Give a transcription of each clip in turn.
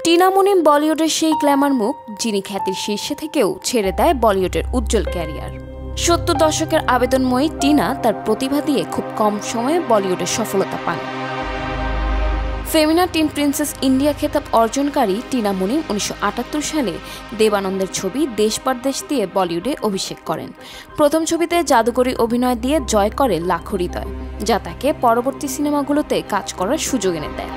টিনা মুনিম বলিউডের সেই গ্ল্যামার মুখ যিনি খ্যাতির শীর্ষে থেকেও ছেড়ে দেয় বলিউডের উজ্জ্বল ক্যারিয়ার। ৭০ দশকের আবেদনময়ী টিনা তার প্রতিভা দিয়ে খুব কম সময়ে বলিউডের সফলতা পান। ফেমিনা টিন প্রিন্সেস ইন্ডিয়া খেতাব অর্জনকারী টিনা মুনিম ১৯৭৮ সালে দেবানন্দের ছবি দেশ পরদেশ দিয়ে বলিউডে অভিষেক করেন। প্রথম ছবিতে জাদুকরী অভিনয় দিয়ে জয় করে লাখো হৃদয়, যা তাকে পরবর্তী সিনেমাগুলোতে কাজ করার সুযোগ এনে দেয়।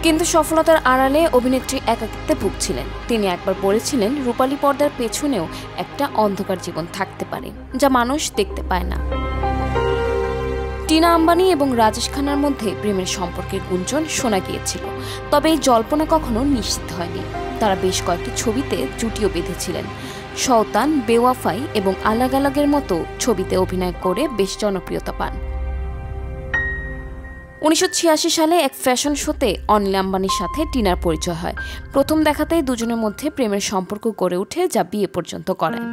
কিন্তু সফলতার আড়ালে অভিনেত্রী একাকিত্বে ভুগছিলেন। তিনি একবার বলেছিলেন, রূপালী পর্দার পেছনেও একটা অন্ধকার জীবন থাকতে পারে, যা মানুষ দেখতে পায় না। টিনা আম্বানি এবং রাজেশ খান্নার মধ্যে প্রেমের সম্পর্কের গুঞ্জন শোনা গিয়েছিল, তবে এই জল্পনা কখনো নিশ্চিত হয়নি। তারা বেশ কয়েকটি ছবিতে জুটিও বেঁধেছিলেন। শওতান, বেওয়াফাই এবং আলাগ আলাগের মতো ছবিতে অভিনয় করে বেশ জনপ্রিয়তা পান। ১৯৮৬ সালে এক ফ্যাশন শোতে অনিল আম্বানির সাথে টিনার পরিচয় হয়। প্রথম দেখাতেই দুজনের মধ্যে প্রেমের সম্পর্ক গড়ে ওঠে, যা বিয়ে পর্যন্ত করায়।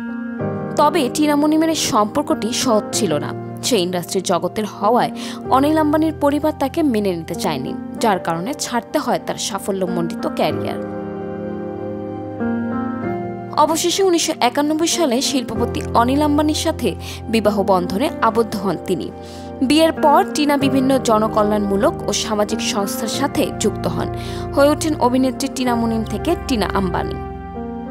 তবে টিনা মুনিমের এই সম্পর্কটি সহজ ছিল না। সে ইন্ডাস্ট্রির জগতের হওয়ায় অনিল আম্বানির পরিবার তাকে মেনে নিতে চায়নি, যার কারণে ছাড়তে হয় তার সাফল্যমণ্ডিত ক্যারিয়ার। অবশেষে ১৯৯১ সালে শিল্পপতি অনিল আম্বানির সাথে বিবাহ বন্ধনে আবদ্ধ হন তিনি। বিয়ের পর টিনা বিভিন্ন জনকল্যাণমূলক ও সামাজিক সংস্থার সাথে যুক্ত হন, হয়ে ওঠেন অভিনেত্রী টিনা মুনিম থেকে টিনা আম্বানি।